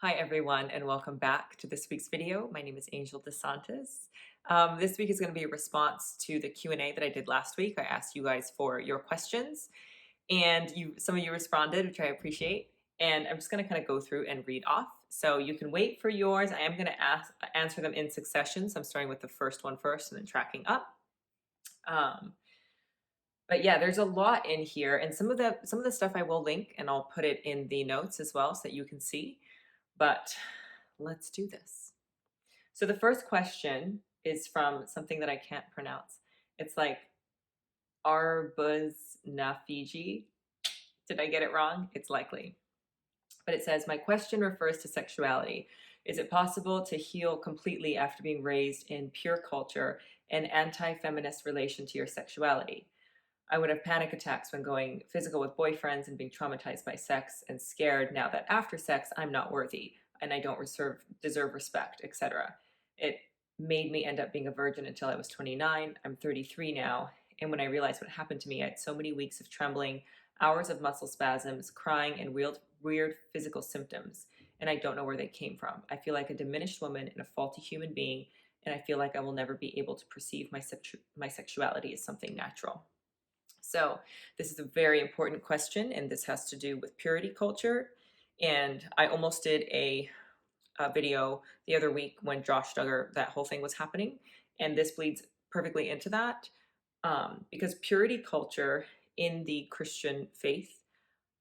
Hi everyone and welcome back to this week's video. My name is Angel DeSantis. This week is going to be a response to the Q&A that I did last week. I asked you guys for your questions and some of you responded, which I appreciate. And I'm just going to kind of go through and read off. So you can wait for yours. I am going to answer them in succession. So I'm starting with the first one first and then tracking up. But yeah, there's a lot in here, and some of the stuff I will link and I'll put it in the notes as well so that you can see. But let's do this. So the first question is from something that I can't pronounce. It's like Arbuz Nafiji. Did I get it wrong? It's likely. But it says, my question refers to sexuality. Is it possible to heal completely after being raised in pure culture and anti-feminist relation to your sexuality? I would have panic attacks when going physical with boyfriends and being traumatized by sex and scared now that after sex I'm not worthy and I don't deserve respect, etc. It made me end up being a virgin until I was 29. I'm 33 now, and when I realized what happened to me, I had so many weeks of trembling, hours of muscle spasms, crying, and weird physical symptoms, and I don't know where they came from. I feel like a diminished woman and a faulty human being, and I feel like I will never be able to perceive my sexuality as something natural. So this is a very important question, and this has to do with purity culture. And I almost did a video the other week when Josh Duggar, that whole thing was happening. And this bleeds perfectly into that because purity culture in the Christian faith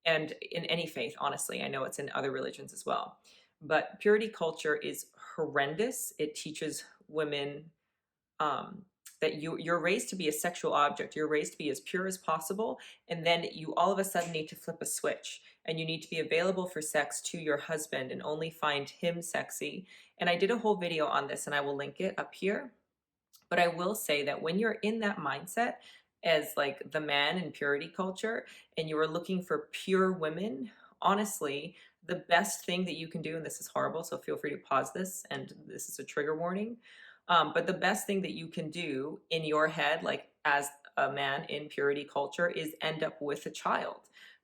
and in any faith, honestly, I know it's in other religions as well, but purity culture is horrendous. It teaches women that you're raised to be a sexual object. You're raised to be as pure as possible, and then you all of a sudden need to flip a switch, and you need to be available for sex to your husband and only find him sexy. And I did a whole video on this, and I will link it up here. But I will say that when you're in that mindset as like the man in purity culture, and you are looking for pure women, honestly, the best thing that you can do, and this is horrible, so feel free to pause this, and this is a trigger warning. But the best thing that you can do in your head, like as a man in purity culture, is end up with a child,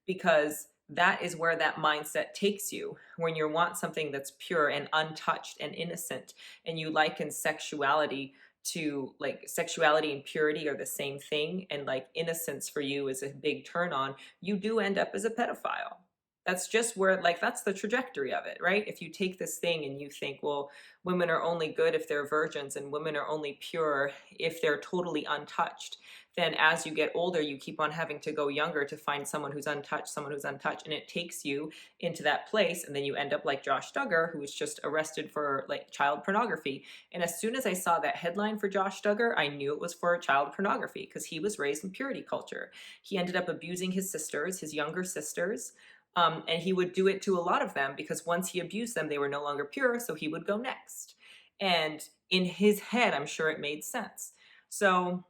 because that is where that mindset takes you when you want something that's pure and untouched and innocent, and you liken sexuality to, like, sexuality and purity are the same thing, and like innocence for you is a big turn on, you do end up as a pedophile. That's just where, like, that's the trajectory of it, right? If you take this thing and you think, well, women are only good if they're virgins and women are only pure if they're totally untouched, then as you get older, you keep on having to go younger to find someone who's untouched, and it takes you into that place, and then you end up like Josh Duggar, who was just arrested for like child pornography. And as soon as I saw that headline for Josh Duggar, I knew it was for child pornography, because he was raised in purity culture. He ended up abusing his sisters, his younger sisters, and he would do it to a lot of them, because once he abused them, they were no longer pure, so he would go next. And in his head, I'm sure it made sense. So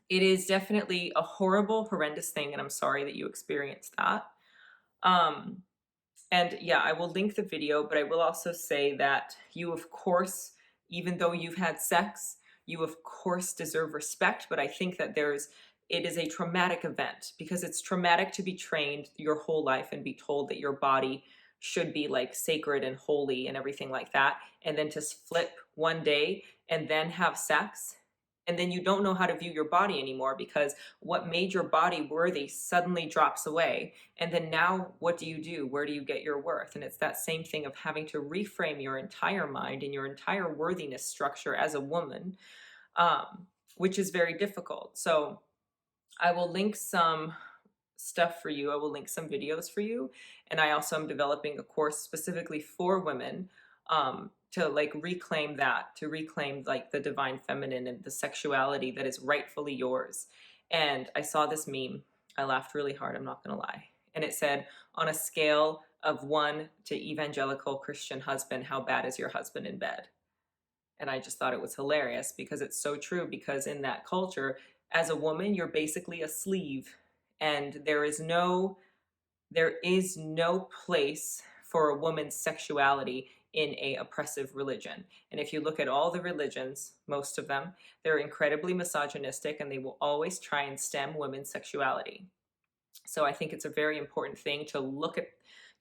it is definitely a horrible, horrendous thing, and I'm sorry that you experienced that. Um, and yeah, I will link the video, but I will also say that you, of course, even though you've had sex, you of course deserve respect, but I think that it is a traumatic event, because it's traumatic to be trained your whole life and be told that your body should be like sacred and holy and everything like that, and then to flip one day and then have sex, and then you don't know how to view your body anymore, because what made your body worthy suddenly drops away. And then now what do you do? Where do you get your worth? And it's that same thing of having to reframe your entire mind and your entire worthiness structure as a woman, which is very difficult. So I will link some stuff for you. I will link some videos for you. And I also am developing a course specifically for women, to like reclaim that, to reclaim like the divine feminine and the sexuality that is rightfully yours. And I saw this meme. I laughed really hard, I'm not gonna lie. And it said, on a scale of 1 to evangelical Christian husband, how bad is your husband in bed? And I just thought it was hilarious, because it's so true, because in that culture, as a woman, you're basically a sleeve, and there is no place for a woman's sexuality in a oppressive religion. And if you look at all the religions, most of them, they're incredibly misogynistic, and they will always try and stem women's sexuality. So I think it's a very important thing to look at,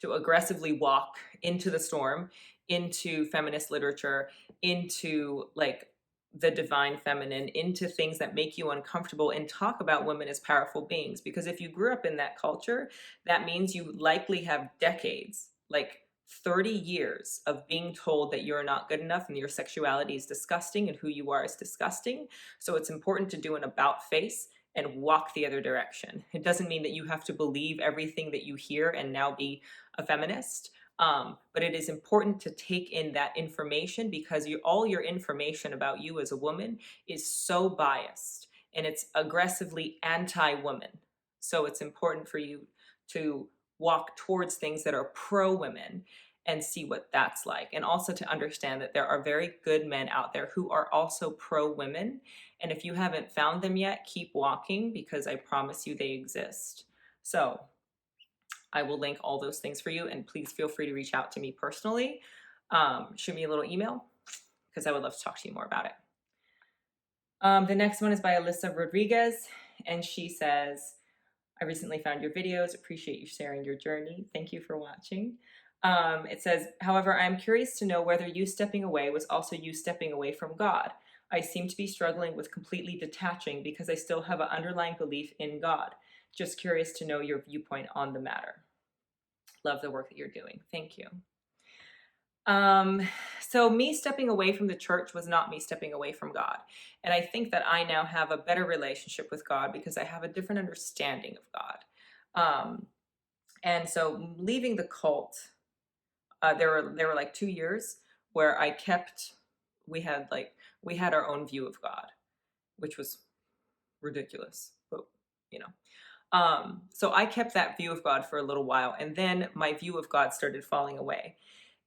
to aggressively walk into the storm, into feminist literature, into like the divine feminine, into things that make you uncomfortable, and talk about women as powerful beings. Because if you grew up in that culture, that means you likely have decades, like 30 years of being told that you're not good enough and your sexuality is disgusting and who you are is disgusting. So it's important to do an about face and walk the other direction. It doesn't mean that you have to believe everything that you hear and now be a feminist. But it is important to take in that information, because all your information about you as a woman is so biased and it's aggressively anti-woman. So it's important for you to walk towards things that are pro-women and see what that's like. And also to understand that there are very good men out there who are also pro-women. And if you haven't found them yet, keep walking, because I promise you they exist. So I will link all those things for you, and please feel free to reach out to me personally. Shoot me a little email, because I would love to talk to you more about it. The next one is by Alyssa Rodriguez, and she says, I recently found your videos. Appreciate you sharing your journey. Thank you for watching. It says, however, I'm curious to know whether you stepping away was also you stepping away from God. I seem to be struggling with completely detaching because I still have an underlying belief in God. Just curious to know your viewpoint on the matter. Love the work that you're doing. Thank you. So me stepping away from the church was not me stepping away from God. And I think that I now have a better relationship with God because I have a different understanding of God. And so leaving the cult, there were like 2 years where we had our own view of God, which was ridiculous, but you know. So I kept that view of God for a little while, and then my view of God started falling away.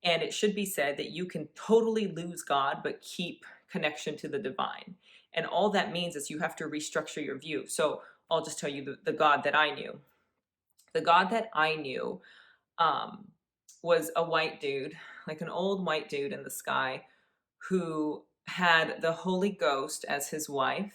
And it should be said that you can totally lose God, but keep connection to the divine. And all that means is you have to restructure your view. So I'll just tell you the God that I knew. The God that I knew was a white dude, like an old white dude in the sky, who had the Holy Ghost as his wife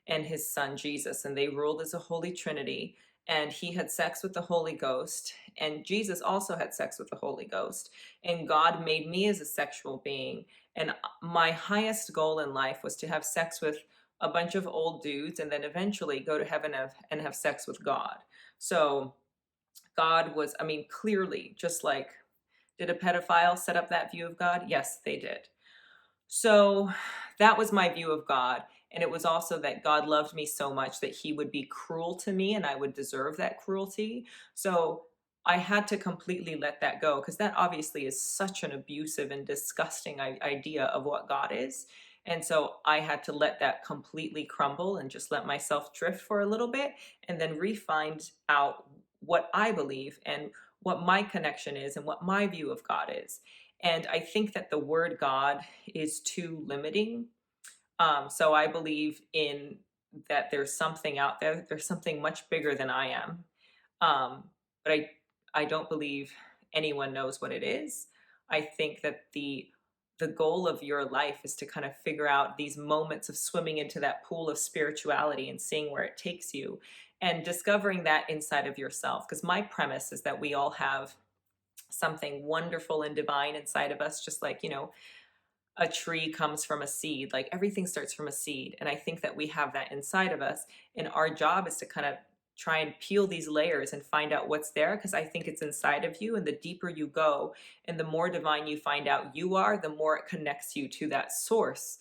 and his son Jesus, and they ruled as a holy trinity. And he had sex with the Holy Ghost, and Jesus also had sex with the Holy Ghost. And God made me as a sexual being. And my highest goal in life was to have sex with a bunch of old dudes and then eventually go to heaven and have sex with God. So God was, I mean, clearly, just like, did a pedophile set up that view of God? Yes, they did. So that was my view of God. And it was also that God loved me so much that he would be cruel to me and I would deserve that cruelty. So I had to completely let that go, because that obviously is such an abusive and disgusting idea of what God is. And so I had to let that completely crumble and just let myself drift for a little bit, and then re-find out what I believe and what my connection is and what my view of God is. And I think that the word God is too limiting. So I believe in that there's something out there. There's something much bigger than I am. But I don't believe anyone knows what it is. I think that the goal of your life is to kind of figure out these moments of swimming into that pool of spirituality and seeing where it takes you and discovering that inside of yourself. Because my premise is that we all have something wonderful and divine inside of us, just like, a tree comes from a seed. Like, everything starts from a seed. And I think that we have that inside of us. And our job is to kind of try and peel these layers and find out what's there, because I think it's inside of you. And the deeper you go and the more divine you find out you are, the more it connects you to that source,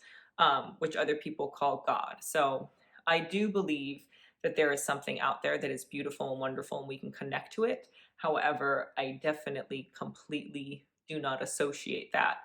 which other people call God. So I do believe that there is something out there that is beautiful and wonderful and we can connect to it. However, I definitely completely do not associate that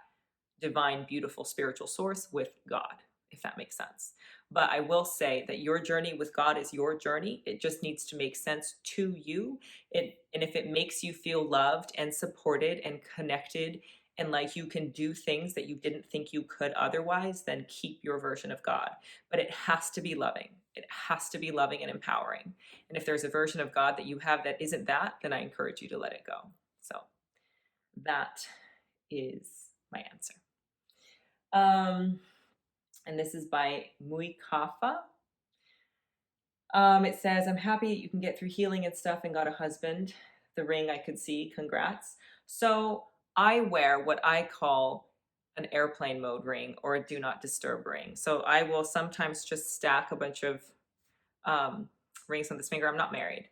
divine, beautiful, spiritual source with God, if that makes sense. But I will say that your journey with God is your journey. It just needs to make sense to you. And if it makes you feel loved and supported and connected and like you can do things that you didn't think you could otherwise, then keep your version of God. But it has to be loving. It has to be loving and empowering. And if there's a version of God that you have that isn't that, then I encourage you to let it go. So that is my answer. And this is by Muikafa. It says, I'm happy that you can get through healing and stuff and got a husband. the ring I could see. Congrats. So I wear what I call an airplane mode ring or a do not disturb ring. So I will sometimes just stack a bunch of um, rings on this finger. I'm not married,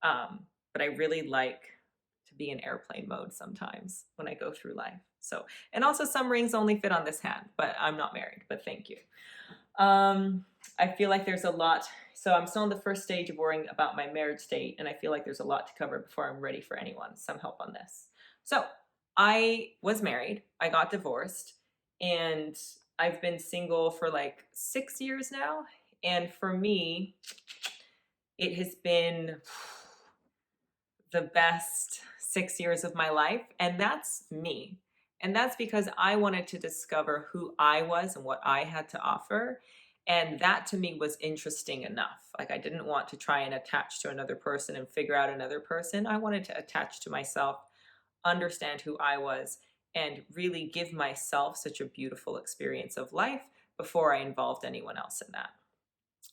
but I really like to be in airplane mode sometimes when I go through life. So, and also some rings only fit on this hand, but I'm not married, but thank you. I feel like there's a lot. So I'm still in the first stage of worrying about my marriage state, and I feel like there's a lot to cover before I'm ready for anyone. Some help on this. So I was married, I got divorced, and I've been single for like 6 years now. And for me, it has been the best 6 years of my life. And that's me. And that's because I wanted to discover who I was and what I had to offer. And that to me was interesting enough. Like, I didn't want to try and attach to another person and figure out another person. I wanted to attach to myself, understand who I was, and really give myself such a beautiful experience of life before I involved anyone else in that.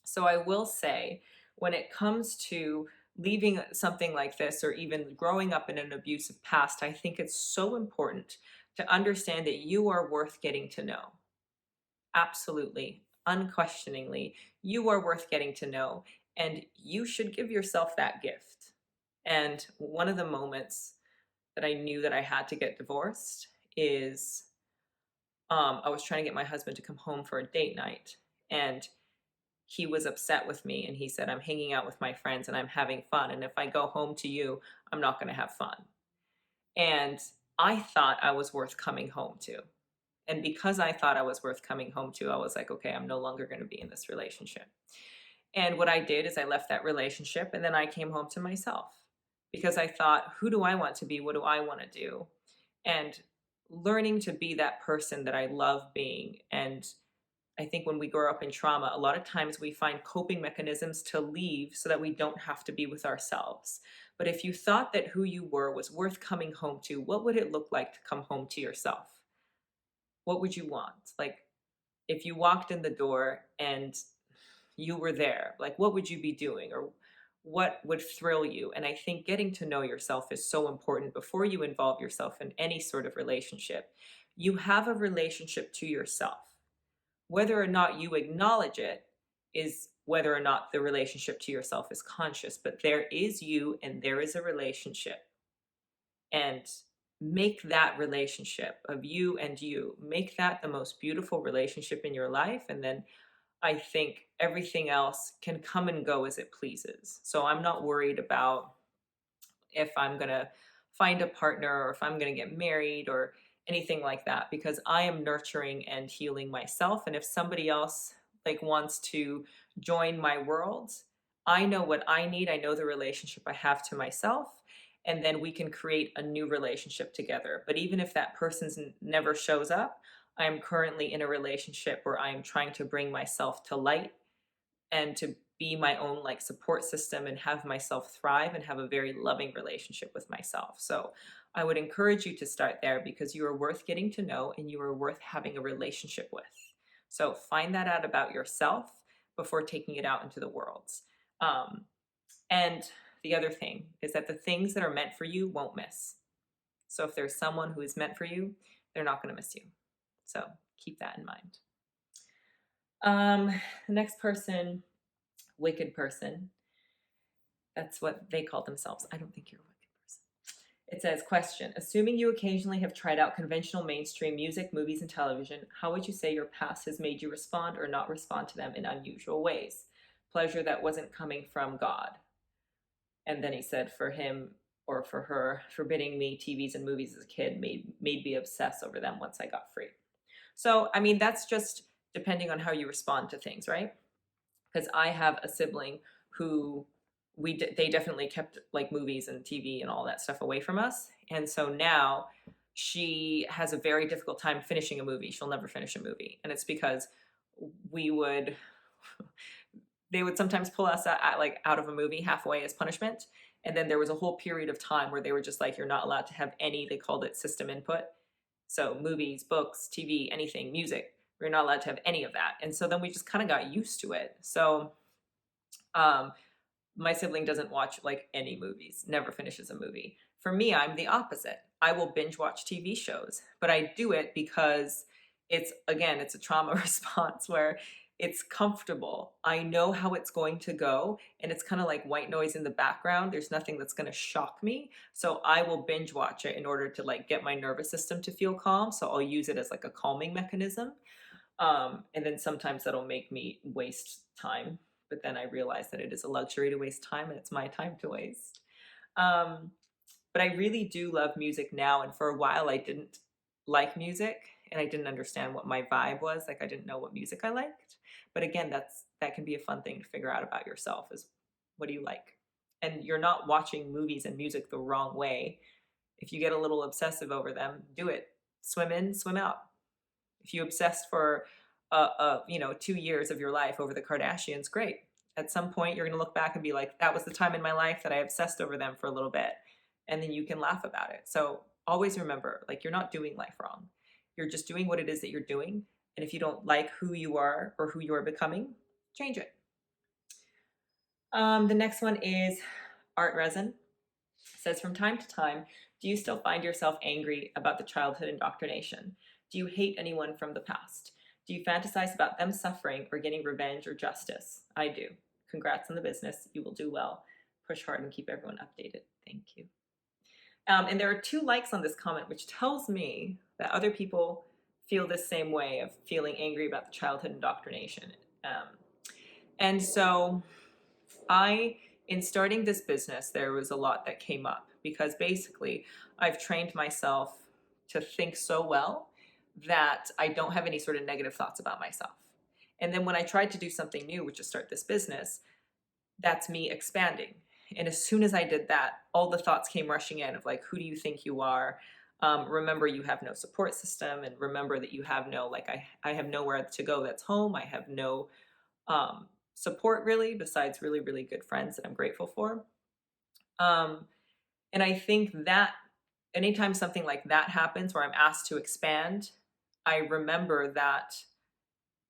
So I will say, when it comes to leaving something like this or even growing up in an abusive past, I think it's so important to understand that you are worth getting to know. Absolutely, unquestioningly, you are worth getting to know, and you should give yourself that gift. And one of the moments that I knew that I had to get divorced is I was trying to get my husband to come home for a date night, and he was upset with me, and he said, I'm hanging out with my friends and I'm having fun. And if I go home to you, I'm not going to have fun. And I thought I was worth coming home to. And because I thought I was worth coming home to, I was like, okay, I'm no longer going to be in this relationship. And what I did is I left that relationship and then I came home to myself because I thought, who do I want to be? What do I want to do? And learning to be that person that I love being. And I think when we grow up in trauma, a lot of times we find coping mechanisms to leave so that we don't have to be with ourselves. But if you thought that who you were was worth coming home to, what would it look like to come home to yourself? What would you want? Like, if you walked in the door and you were there, like, what would you be doing? Or what would thrill you? And I think getting to know yourself is so important before you involve yourself in any sort of relationship. You have a relationship to yourself. Whether or not you acknowledge it is whether or not the relationship to yourself is conscious, but there is you and there is a relationship. And make that relationship of you and you, make that the most beautiful relationship in your life. And then I think everything else can come and go as it pleases. So I'm not worried about if I'm going to find a partner or if I'm going to get married or anything like that, because I am nurturing and healing myself. And if somebody else like wants to join my world, I know what I need. I know the relationship I have to myself, and then we can create a new relationship together. But even if that person never shows up, I'm currently in a relationship where I'm trying to bring myself to light and to be my own like support system and have myself thrive and have a very loving relationship with myself. So I would encourage you to start there because you are worth getting to know and you are worth having a relationship with. So find that out about yourself before taking it out into the world. And the other thing is that the things that are meant for you won't miss. So if there's someone who is meant for you, they're not going to miss you. So keep that in mind. The next person, wicked person. That's what they call themselves. I don't think you're a wicked person. It says, question, assuming you occasionally have tried out conventional mainstream music, movies, and television, how would you say your past has made you respond or not respond to them in unusual ways? Pleasure that wasn't coming from God. And then he said, for him or for her, forbidding me TVs and movies as a kid made me obsess over them once I got free. So, I mean, that's just depending on how you respond to things, right? Because I have a sibling who they definitely kept like movies and TV and all that stuff away from us. And so now she has a very difficult time finishing a movie. She'll never finish a movie. And it's because we would they would sometimes pull us like out of a movie halfway as punishment. And then there was a whole period of time where they were just like, you're not allowed to have any, they called it system input. So movies, books, TV, anything, music, we're not allowed to have any of that. And so then we just kind of got used to it. So My sibling doesn't watch like any movies, never finishes a movie. For me, I'm the opposite. I will binge watch TV shows, but I do it because it's, again, it's a trauma response where it's comfortable. I know how it's going to go, and it's kind of like white noise in the background. There's nothing that's going to shock me. So I will binge watch it in order to like get my nervous system to feel calm. So I'll use it as like a calming mechanism. And then sometimes that'll make me waste time. But then I realize that it is a luxury to waste time and it's my time to waste. Um, but I really do love music now. And for a while, I didn't like music and I didn't understand what my vibe was. Like I didn't know what music I liked. But again, that can be a fun thing to figure out about yourself is what do you like? And you're not watching movies and music the wrong way. If you get a little obsessive over them, do it. Swim in, swim out. If you obsessed for 2 years of your life over the Kardashians, great. At some point, you're going to look back and be like, that was the time in my life that I obsessed over them for a little bit. And then you can laugh about it. So always remember, like, you're not doing life wrong. You're just doing what it is that you're doing. And if you don't like who you are or who you are becoming, change it. The next one is Art Resin. It says, from time to time, do you still find yourself angry about the childhood indoctrination? Do you hate anyone from the past? Do you fantasize about them suffering or getting revenge or justice? I do. Congrats on the business. You will do well. Push hard and keep everyone updated. Thank you. And there are 2 likes on this comment, which tells me that other people feel the same way of feeling angry about the childhood indoctrination. And so in starting this business, there was a lot that came up because basically I've trained myself to think so well that I don't have any sort of negative thoughts about myself. And then when I tried to do something new, which is start this business, that's me expanding. And as soon as I did that, all the thoughts came rushing in of like, who do you think you are? Remember, you have no support system, and remember that you have no, like, I have nowhere to go that's home. I have no support really, besides really, really good friends that I'm grateful for. And I think that anytime something like that happens where I'm asked to expand, I remember that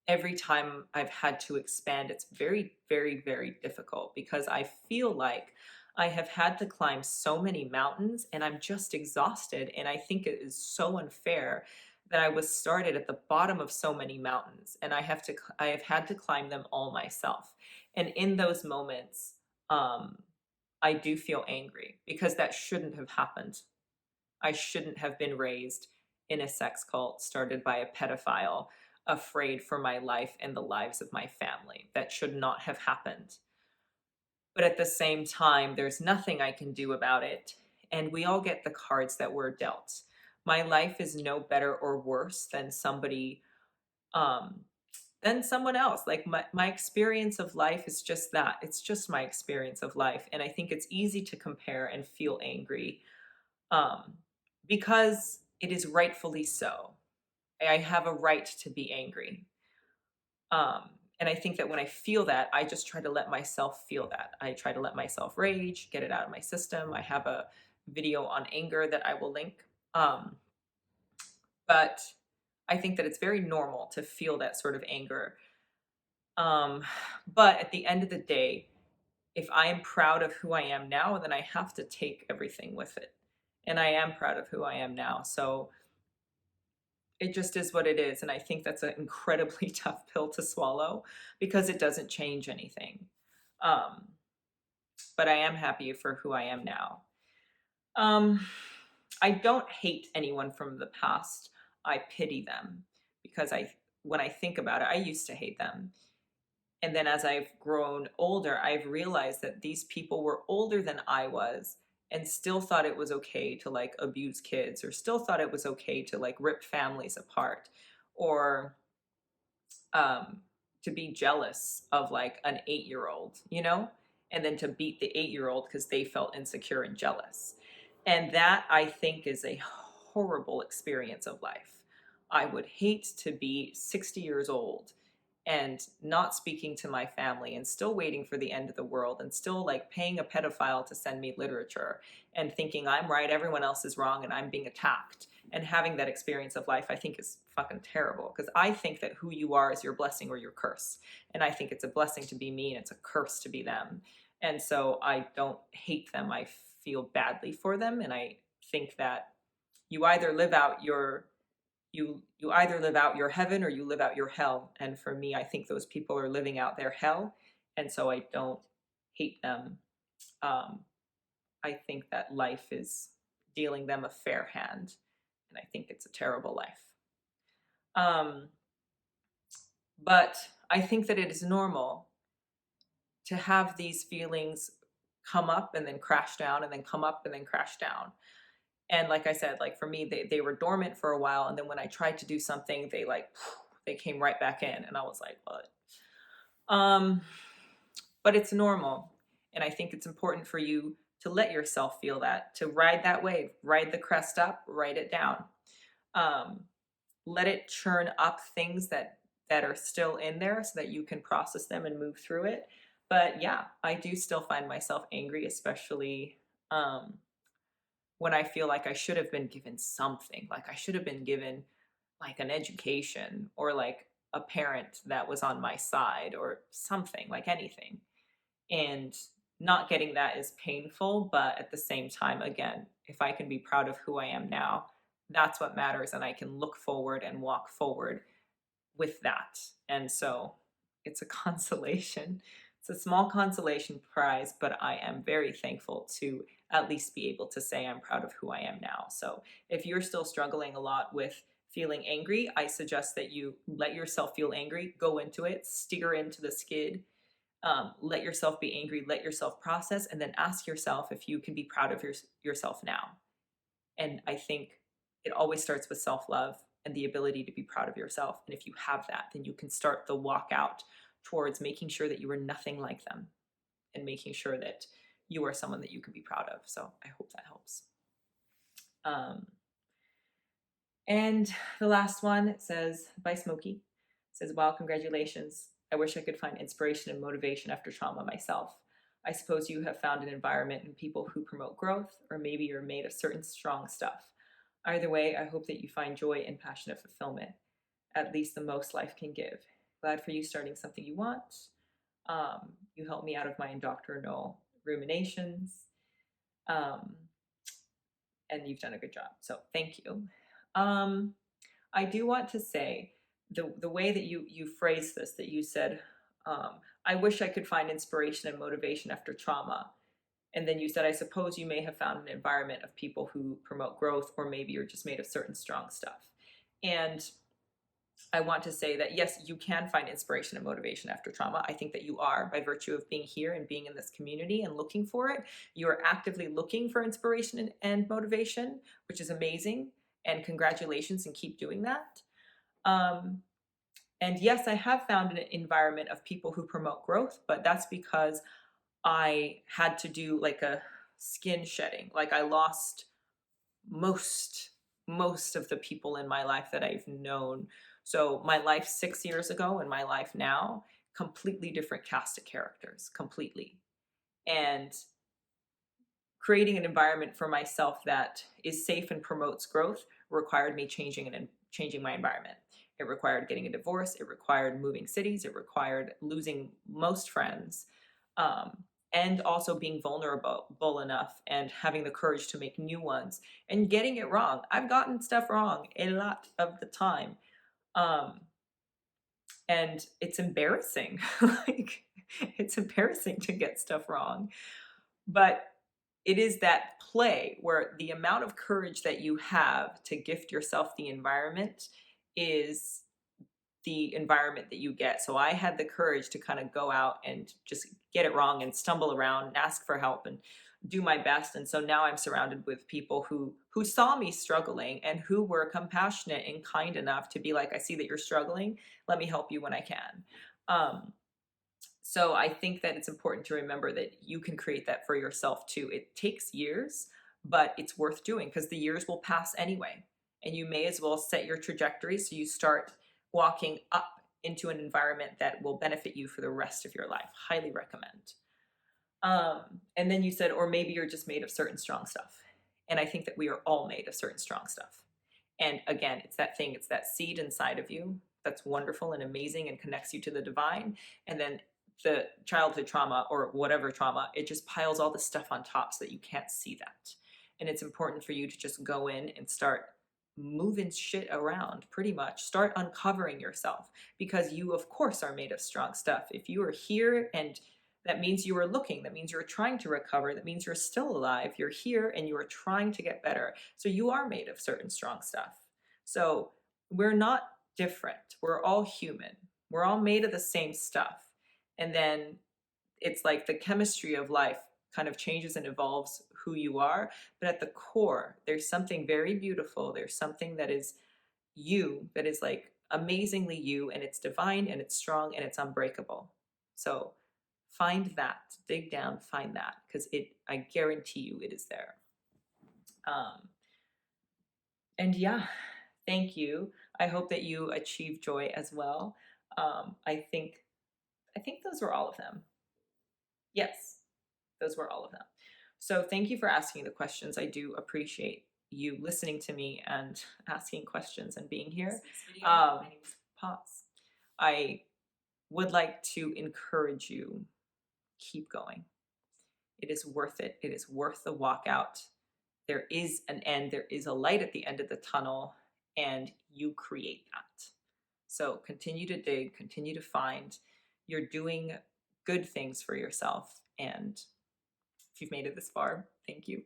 every time I've had to expand, it's very, very, very difficult because I feel like I have had to climb so many mountains and I'm just exhausted. And I think it is so unfair that I was started at the bottom of so many mountains and I have had to climb them all myself. And in those moments, I do feel angry because that shouldn't have happened. I shouldn't have been raised in a sex cult started by a pedophile, afraid for my life and the lives of my family. That should not have happened. But at the same time, there's nothing I can do about it. And we all get the cards that we're dealt. My life is no better or worse than someone else. Like my experience of life is just that. It's just my experience of life. And I think it's easy to compare and feel angry because it is rightfully so. I have a right to be angry. And I think that when I feel that, I just try to let myself feel that. I try to let myself rage, get it out of my system. I have a video on anger that I will link. But I think that it's very normal to feel that sort of anger. But at the end of the day, if I am proud of who I am now, then I have to take everything with it. And I am proud of who I am now. So it just is what it is. And I think that's an incredibly tough pill to swallow because it doesn't change anything. But I am happy for who I am now. I don't hate anyone from the past. I pity them because when I think about it, I used to hate them. And then as I've grown older, I've realized that these people were older than I was and still thought it was okay to like abuse kids or still thought it was okay to like rip families apart or to be jealous of like an 8-year-old, and then to beat the 8-year-old because they felt insecure and jealous. And that I think is a horrible experience of life. I would hate to be 60 years old and not speaking to my family and still waiting for the end of the world and still like paying a pedophile to send me literature and thinking I'm right, everyone else is wrong, and I'm being attacked. And having that experience of life, I think is fucking terrible because I think that who you are is your blessing or your curse. And I think it's a blessing to be me and it's a curse to be them. And so I don't hate them. I feel badly for them. And I think that you either live out your you either live out your heaven or you live out your hell. And for me, I think those people are living out their hell. And so I don't hate them. Um, I think that life is dealing them a fair hand. And I think it's a terrible life. Um, but I think that it is normal to have these feelings come up and then crash down and then come up and then crash down. And like I said, like for me, they were dormant for a while. And then when I tried to do something, they like, they came right back in. And I was like, what? Um, but it's normal. And I think it's important for you to let yourself feel that, to ride that wave, ride the crest up, ride it down. Um, let it churn up things that are still in there so that you can process them and move through it. But yeah, I do still find myself angry, especially when I feel like I should have been given something, like I should have been given like an education or like a parent that was on my side or something, like anything. And not getting that is painful, but at the same time, again, if I can be proud of who I am now, that's what matters. And I can look forward and walk forward with that. And so it's a consolation. It's a small consolation prize, but I am very thankful to at least be able to say I'm proud of who I am now. So if you're still struggling a lot with feeling angry, I suggest that you let yourself feel angry, go into it, steer into the skid, let yourself be angry, let yourself process, and then ask yourself if you can be proud of yourself now. And I think it always starts with self-love and the ability to be proud of yourself. And if you have that, then you can start the walk out towards making sure that you are nothing like them and making sure that you are someone that you can be proud of. So I hope that helps. And the last one, it says, by Smokey, it says, wow, congratulations. I wish I could find inspiration and motivation after trauma myself. I suppose you have found an environment and people who promote growth, or maybe you're made of certain strong stuff. Either way, I hope that you find joy and passionate fulfillment, at least the most life can give. Glad for you starting something you want. You helped me out of my indoctrinal ruminations, and you've done a good job. So thank you. I do want to say the way that you phrased this, that you said, I wish I could find inspiration and motivation after trauma. And then you said, I suppose you may have found an environment of people who promote growth, or maybe you're just made of certain strong stuff. And I want to say that, yes, you can find inspiration and motivation after trauma. I think that you are, by virtue of being here and being in this community and looking for it. You are actively looking for inspiration and motivation, which is amazing. And congratulations, and keep doing that. And yes, I have found an environment of people who promote growth, but that's because I had to do like a skin shedding. Like I lost most of the people in my life that I've known. So my life 6 years ago and my life now, completely different cast of characters, completely. And creating an environment for myself that is safe and promotes growth required me changing my environment. It required getting a divorce. It required moving cities. It required losing most friends, and also being vulnerable enough and having the courage to make new ones and getting it wrong. I've gotten stuff wrong a lot of the time, and it's embarrassing. Like it's embarrassing to get stuff wrong, but it is that play where the amount of courage that you have to gift yourself the environment is the environment that you get. So I had the courage to kind of go out and just get it wrong and stumble around and ask for help and do my best. And so now I'm surrounded with people who saw me struggling and who were compassionate and kind enough to be like, I see that you're struggling. Let me help you when I can. So I think that it's important to remember that you can create that for yourself too. It takes years, but it's worth doing because the years will pass anyway. And you may as well set your trajectory so you start walking up into an environment that will benefit you for the rest of your life. Highly recommend. And then you said, or maybe you're just made of certain strong stuff. And I think that we are all made of certain strong stuff. And again, it's that thing, it's that seed inside of you that's wonderful and amazing and connects you to the divine. And then the childhood trauma or whatever trauma, it just piles all the stuff on top so that you can't see that. And it's important for you to just go in and start moving shit around, pretty much. Start uncovering yourself, because you, of course, are made of strong stuff. If you are here and that means you are looking, that means you're trying to recover, that means you're still alive, you're here and you are trying to get better. So you are made of certain strong stuff. So we're not different. We're all human. We're all made of the same stuff. And then it's like the chemistry of life kind of changes and evolves who you are. But at the core, there's something very beautiful. There's something that is you, that is like amazingly you, and it's divine and it's strong and it's unbreakable. So find that, dig down, find that, because I guarantee you it is there. And yeah, thank you. I hope that you achieve joy as well. I think those were all of them. Yes, those were all of them. So thank you for asking the questions. I do appreciate you listening to me and asking questions and being here. Pause. I would like to encourage you, keep going. It is worth it. It is worth the walk out. There is an end. There is a light at the end of the tunnel, and you create that. So continue to dig, continue to find. You're doing good things for yourself. And if you've made it this far, thank you.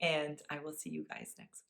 And I will see you guys next week.